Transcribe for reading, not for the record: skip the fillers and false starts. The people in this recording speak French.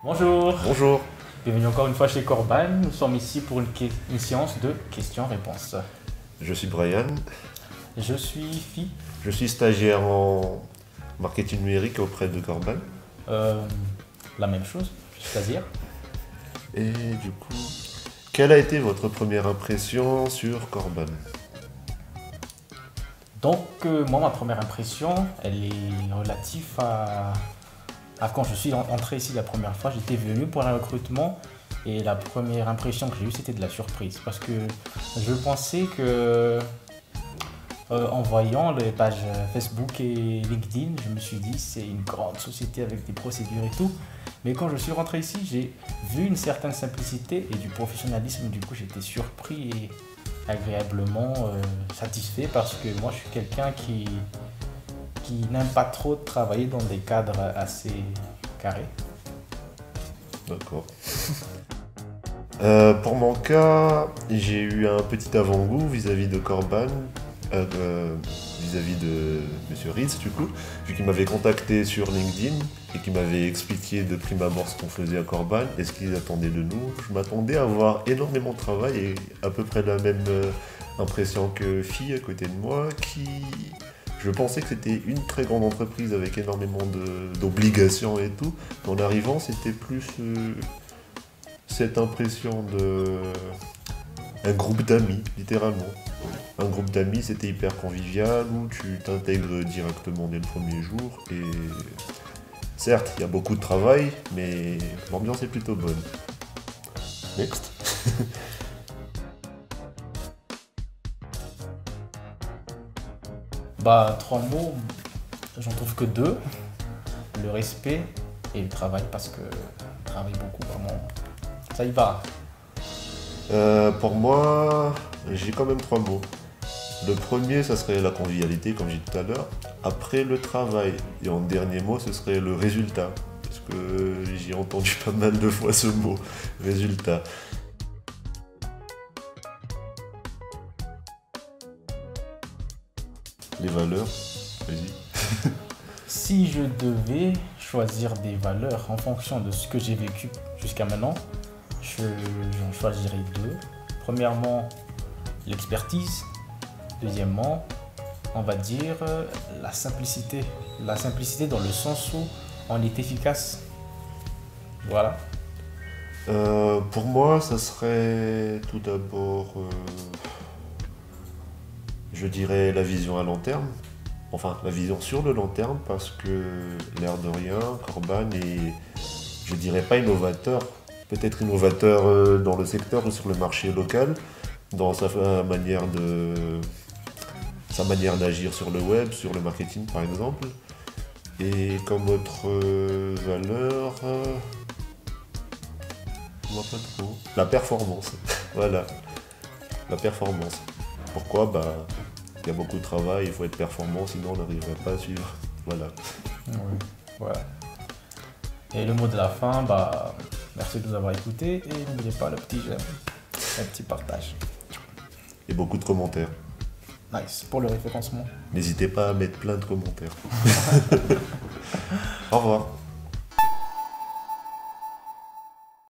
Bonjour, Bonjour, bienvenue encore une fois chez Corban. Nous sommes ici pour une séance de questions-réponses. je suis Brian, Je suis Phi. je suis stagiaire en marketing numérique auprès de Corban. Euh, la même chose, c'est-à-dire. Et du coup, quelle a été votre première impression sur Corban? Donc, moi, ma première impression, elle est relative à quand je suis entré ici la première fois. J'étais venu pour un recrutement et la première impression que j'ai eue, c'était de la surprise. Parce que je pensais que, en voyant les pages Facebook et LinkedIn, je me suis dit, c'est une grande société avec des procédures et tout. Mais quand je suis rentré ici, j'ai vu une certaine simplicité et du professionnalisme. Du coup, j'étais surpris et agréablement satisfait parce que moi, je suis quelqu'un qui n'aime pas trop travailler dans des cadres assez carrés. D'accord. Pour mon cas, j'ai eu un petit avant-goût vis-à-vis de Corban, vis-à-vis de Monsieur Ritz, du coup, vu qu'il m'avait contacté sur LinkedIn et qu'il m'avait expliqué de prime abord ce qu'on faisait à Corban et ce qu'ils attendaient de nous. Je m'attendais à avoir énormément de travail et à peu près la même impression que Phi à côté de moi, je pensais que c'était une très grande entreprise avec énormément d'obligations et tout. En arrivant, c'était plus cette impression de un groupe d'amis, littéralement. Un groupe d'amis, c'était hyper convivial, où tu t'intègres directement dès le premier jour. Et certes, il y a beaucoup de travail, mais l'ambiance est plutôt bonne. Next. Bah, trois mots, j'en trouve que deux. Le respect et le travail parce que je travaille beaucoup, vraiment. Ça y va. Pour moi, j'ai quand même trois mots. Le premier, ça serait la convivialité, comme j'ai dit tout à l'heure. Après, le travail. Et en dernier mot, ce serait le résultat. Parce que j'ai entendu pas mal de fois ce mot, résultat. Les valeurs, vas-y. Si je devais choisir des valeurs en fonction de ce que j'ai vécu jusqu'à maintenant, j'en choisirais deux. Premièrement, l'expertise. Deuxièmement, on va dire la simplicité. La simplicité dans le sens où on est efficace. Voilà. Pour moi, ça serait tout d'abord, je dirais la vision à long terme. Enfin, la vision sur le long terme, parce que l'air de rien, Corban est, je dirais pas innovateur, peut-être innovateur dans le secteur ou sur le marché local, dans sa manière d'agir sur le web, sur le marketing par exemple. Et comme autre valeur, je vois pas trop. La performance, voilà, la performance. Pourquoi? Bah, il y a beaucoup de travail, il faut être performant, sinon on n'arriverait pas à suivre. Voilà. Oui, voilà. Et le mot de la fin, bah, merci de nous avoir écoutés et n'oubliez pas le petit j'aime, le petit partage. Et beaucoup de commentaires. Nice, pour le référencement. N'hésitez pas à mettre plein de commentaires. Au revoir.